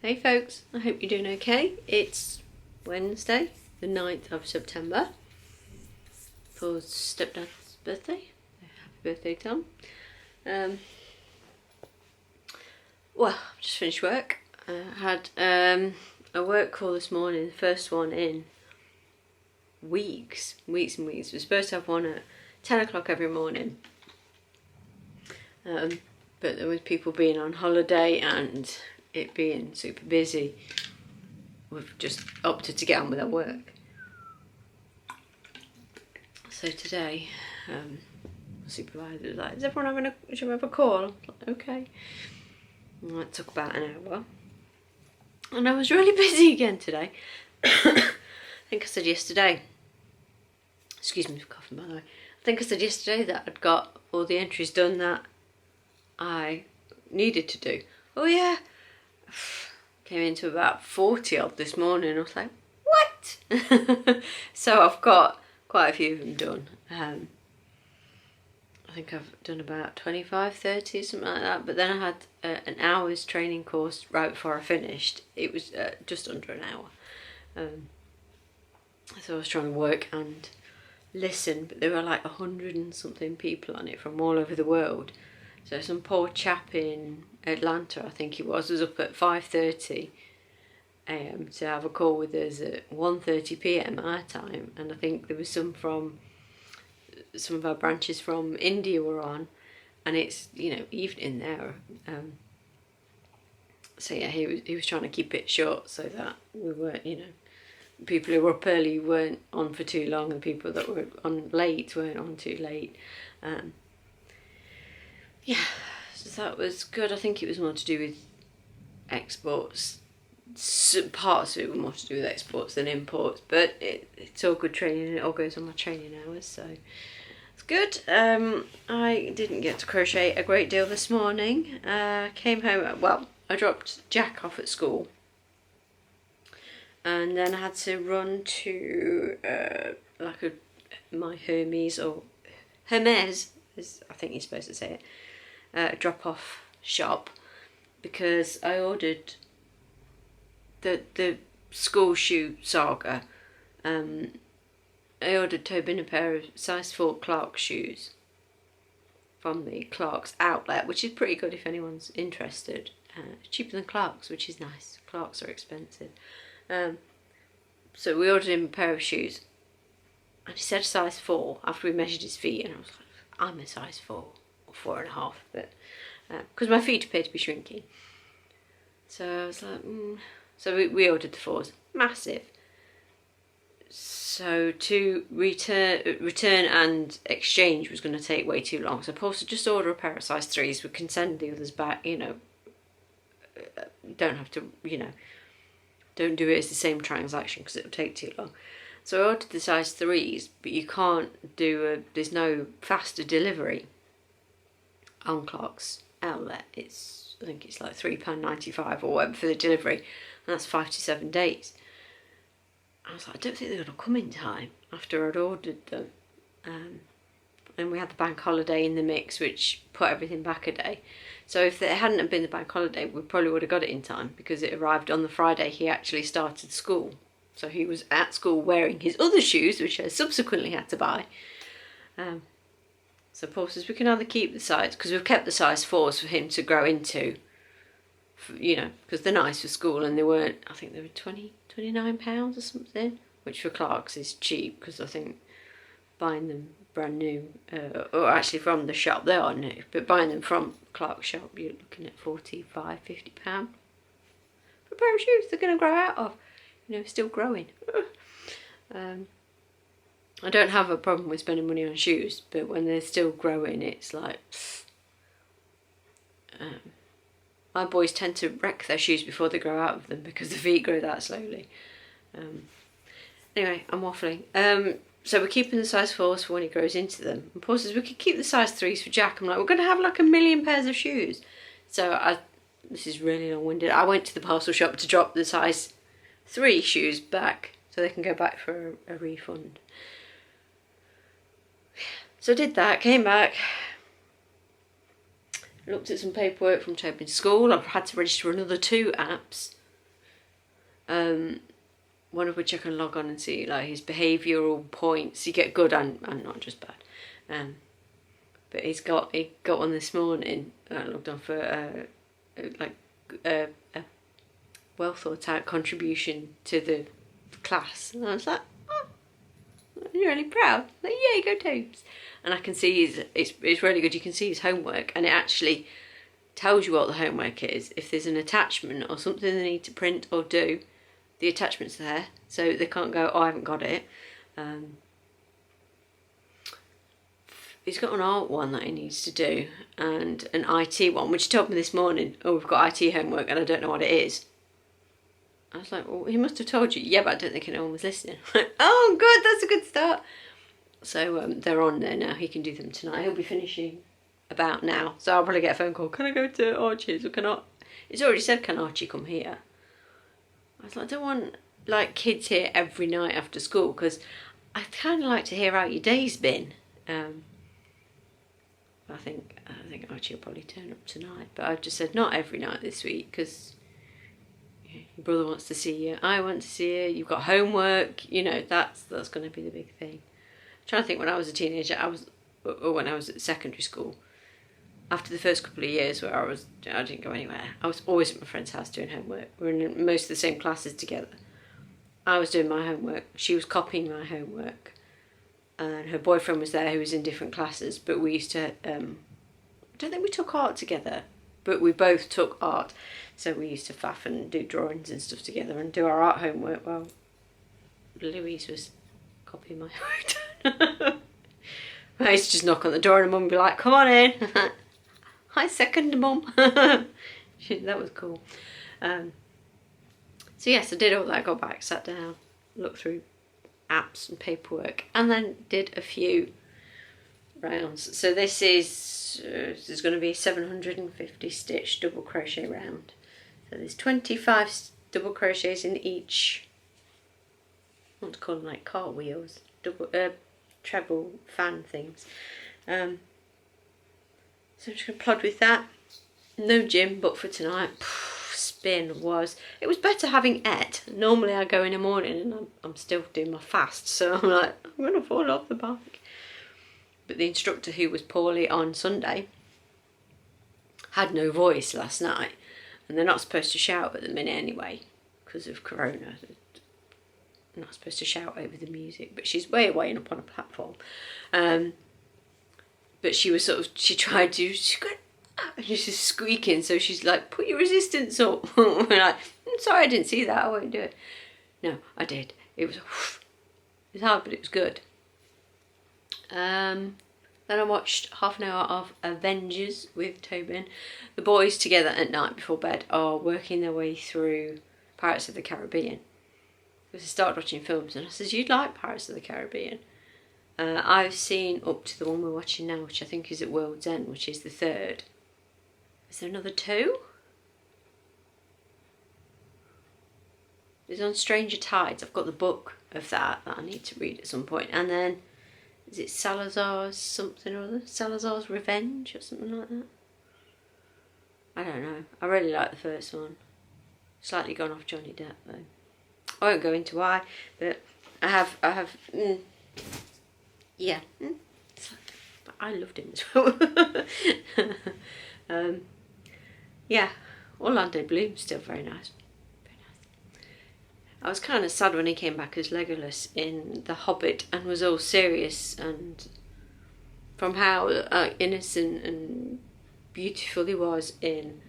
Hey folks, I hope you're doing okay. It's Wednesday, the 9th of September, for stepdad's birthday. Happy birthday, Tom. Well, I've just finished work. I had a work call this morning, the first one in weeks and weeks. We're supposed to have one at 10 o'clock every morning. But there was people being on holiday and it being super busy. We've just opted to get on with our work. So today, the supervisor was like, "Is everyone should we have a call?" I was like, "Okay." And that took about an hour. And I was really busy again today. I think I said yesterday, excuse me for coughing by the way, I think I said yesterday that I'd got all the entries done that I needed to do. Oh yeah, came into about 40 odd this morning. I was like, what? So I've got quite a few of them done. I think I've done about 25, 30, something like that. But then I had an hour's training course right before I finished. It was just under an hour. So I was trying to work and listen, but there were like 100 and something people on it from all over the world. So some poor chap in Atlanta, I think he was up at 5:30 a.m. to have a call with us at 1:30 p.m. our time, and I think there was some of our branches from India were on, and it's evening there. So yeah, he was trying to keep it short so that we weren't people who were up early weren't on for too long, and people that were on late weren't on too late. Yeah, so that was good. I think it was more to do with exports. Parts of it were more to do with exports than imports, but it's all good training, and it all goes on my training hours, so it's good. I didn't get to crochet a great deal this morning. Came home, I dropped Jack off at school, and then I had to run to my Hermes, or Hermes, as I think you're supposed to say it, drop-off shop, because I ordered the school shoe saga. I ordered Tobin a pair of size 4 Clarks shoes from the Clarks outlet, which is pretty good if anyone's interested. Cheaper than Clarks, which is nice. Clarks are expensive. So we ordered him a pair of shoes, and he said a size 4 after we measured his feet, and I was like, I'm a size 4 or 4.5, but because my feet appear to be shrinking. So I was like, So we ordered the 4s, massive. So to return and exchange was going to take way too long. So I supposed to just order a pair of size 3s. We can send the others back. Don't have to. Don't do it as the same transaction because it will take too long. So I ordered the size 3s, but you can't do there's no faster delivery on Clarks outlet. I think it's like £3.95 or whatever for the delivery, and that's 5 to 7 days. I was like, I don't think they're going to come in time after I'd ordered them. And we had the bank holiday in the mix, which put everything back a day. So if it hadn't have been the bank holiday, we probably would have got it in time, because it arrived on the Friday he actually started school. So he was at school wearing his other shoes, which I subsequently had to buy. So Paul says we can either keep the size, because we've kept the size 4s for him to grow into, because they're nice for school, and they weren't, I think they were £29 or something, which for Clarks is cheap, because I think buying them brand new, or actually from the shop, they are new, but buying them from Clark's shop, you're looking at £45, £50 for a pair of shoes they're going to grow out of, still growing. I don't have a problem with spending money on shoes, but when they're still growing, it's like, my boys tend to wreck their shoes before they grow out of them because the feet grow that slowly. Anyway, I'm waffling. So we're keeping the size 4s for when he grows into them. And Paul says we could keep the size 3s for Jack. I'm like, we're going to have like 1 million pairs of shoes. So this is really long-winded. I went to the parcel shop to drop the size 3 shoes back so they can go back for a refund. So I did that, came back, looked at some paperwork from Tobin's school. I've had to register another 2 apps one of which I can log on and see like his behavioural points. You get good and not just bad. But he got one this morning. I logged on for a well thought out contribution to the class, and I was like, oh, I'm really proud. Like, yay, go Tobes! And I can see it's really good. You can see his homework, and it actually tells you what the homework is. If there's an attachment or something they need to print or do, the attachment's there, so they can't go, oh, I haven't got it. He's got an art one that he needs to do, and an IT one, which he told me this morning, oh, we've got IT homework and I don't know what it is. I was like, well, he must have told you. Yeah, but I don't think anyone was listening. Oh, good, that's a good start. So they're on there now. He can do them tonight. He'll be finishing about now. So I'll probably get a phone call. Can I go to Archie's or can I? It's already said, can Archie come here? I was like, I don't want like kids here every night after school, because I kind of like to hear how your day's been. I think Archie will probably turn up tonight, but I've just said not every night this week, because your brother wants to see you, I want to see you, you've got homework, you know, that's going to be the big thing. I'm trying to think, when I was a teenager, or when I was at secondary school, after the first couple of years where I didn't go anywhere, I was always at my friend's house doing homework. We were in most of the same classes together. I was doing my homework, she was copying my homework, and her boyfriend was there who was in different classes, but we used to, I don't think we took art together, but we both took art, so we used to faff and do drawings and stuff together and do our art homework while Louise was copying my homework. I used to just knock on the door and Mum would be like, come on in. Hi, second Mum. That was cool. So yes, I did all that, got back, sat down, looked through apps and paperwork, and then did a few rounds. So this is going to be a 750 stitch double crochet round. So there's 25 double crochets in each, I want to call them like cartwheels, treble fan things. So I'm just going to plod with that. No gym but for tonight. Spin it was better having ate. Normally I go in the morning and I'm still doing my fast, so I'm like, I'm going to fall off the bike. But the instructor, who was poorly on Sunday, had no voice last night, and they're not supposed to shout at the minute anyway because of corona. They're not supposed to shout over the music, but she's way away and up on a platform. But she was she tried to, she got, and she's just squeaking, so she's like, put your resistance up. We're like, I'm sorry, I didn't see that, I won't do it. No, I did. It was hard, but it was good. Then I watched half an hour of Avengers with Tobin. The boys together at night before bed are working their way through Pirates of the Caribbean. Because I started watching films and I said, you'd like Pirates of the Caribbean? I've seen up to the one we're watching now, which I think is at World's End, which is the third. Is there another two? It's on Stranger Tides. I've got the book of that I need to read at some point. And then, is it Salazar's something or other? Salazar's Revenge or something like that? I don't know. I really like the first one. Slightly gone off Johnny Depp though. I won't go into why, but I have, yeah. But I loved him as well. Yeah, Orlando Bloom's still very nice. Very nice. I was kind of sad when he came back as Legolas in The Hobbit and was all serious, and from how innocent and beautiful he was in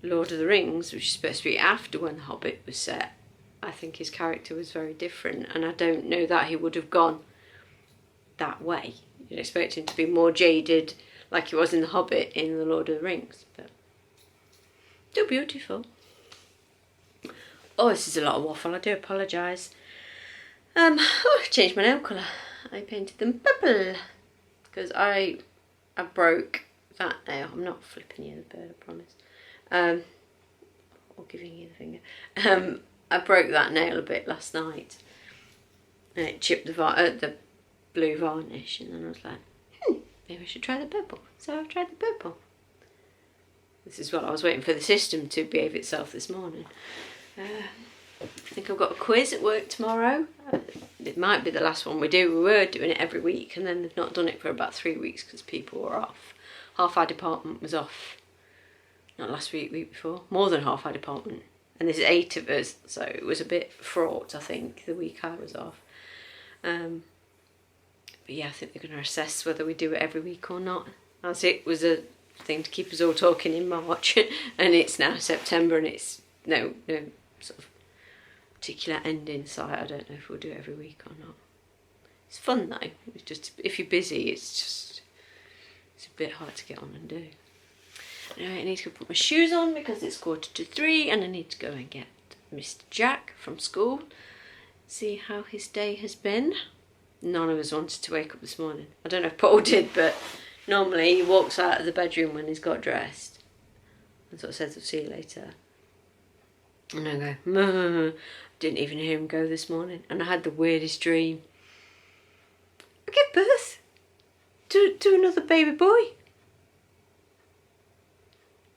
Lord of the Rings, which is supposed to be after when The Hobbit was set, I think his character was very different, and I don't know that he would have gone that way. You'd expect him to be more jaded like he was in The Hobbit in The Lord of the Rings, but still beautiful. Oh, this is a lot of waffle, I do apologise. I changed my nail colour. I painted them purple because I broke that nail. I'm not flipping you the bird, I promise. Or giving you the finger. I broke that nail a bit last night and it chipped the blue varnish, and then I was like, maybe I should try the purple. So I've tried the purple. This is what I was waiting for the system to behave itself this morning. I think I've got a quiz at work tomorrow. It might be the last one we do. We were doing it every week, and then they've not done it for about 3 weeks because people were off. Half our department was off. Not last week, week before. More than half our department. And there's 8 of us, so it was a bit fraught, I think, the week I was off. But yeah, I think they're going to assess whether we do it every week or not. As it was a thing to keep us all talking in March, and it's now September, and it's no sort of particular end in sight. I don't know if we'll do it every week or not. It's fun though. It's just, if you're busy, it's a bit hard to get on and do. Anyway, I need to put my shoes on because it's 2:45, and I need to go and get Mr. Jack from school, see how his day has been. None of us wanted to wake up this morning. I don't know if Paul did, but normally he walks out of the bedroom when he's got dressed and sort of says, "I'll see you later." And I go, "Meh." Didn't even hear him go this morning, and I had the weirdest dream. I gave birth to another baby boy.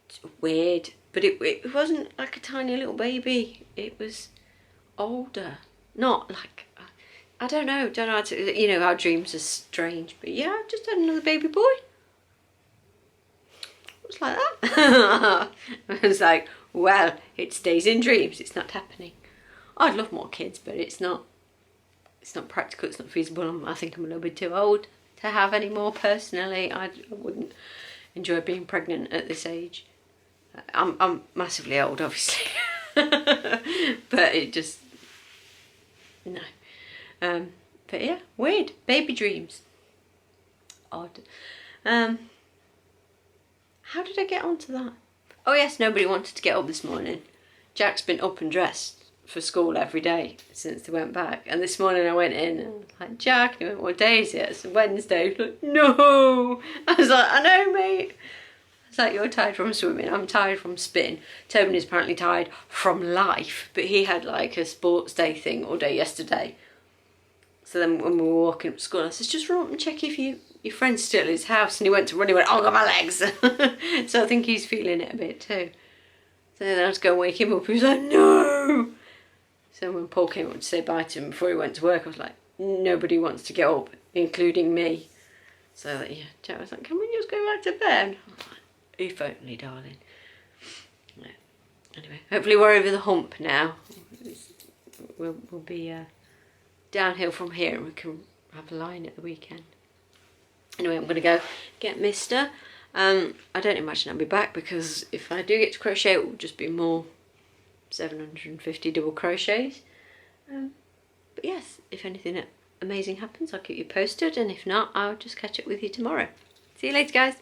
It's weird, but it wasn't like a tiny little baby. It was older, not like, I don't know how to, you know how dreams are strange, but yeah, I just had another baby boy. It was like that. I was like, well, it stays in dreams, it's not happening. I'd love more kids, but it's not practical, it's not feasible. I think I'm a little bit too old to have any more personally. I wouldn't enjoy being pregnant at this age. I'm massively old, obviously. But it just, no. But yeah, weird. Baby dreams. Odd. How did I get onto that? Oh yes, nobody wanted to get up this morning. Jack's been up and dressed for school every day since they went back. And this morning I went in and I was like, "Jack," and he went, "What day is it?" It's Wednesday. He was like, "No." I was like, "I know, mate." It's like, "You're tired from swimming, I'm tired from spin." Tony's apparently tired from life, but he had like a sports day thing all day yesterday. So then when we were walking up to school, I said, "Just run up and check if your friend's still at his house." And he went to run, he went, "Oh, got my legs." So I think he's feeling it a bit too. So then I had to go and wake him up. He was like, "No." So when Paul came up to say bye to him before he went to work, I was like, nobody wants to get up, including me. So yeah, Jack was like, "Can we just go back to bed?" I was like, "If only, darling." Yeah. Anyway, hopefully we're over the hump now. We'll be downhill from here, and we can have a line at the weekend. Anyway, I'm going to go get Mr. I don't imagine I'll be back, because if I do get to crochet, it will just be more 750 double crochets. But yes, if anything amazing happens, I'll keep you posted, and if not, I'll just catch up with you tomorrow. See you later, guys.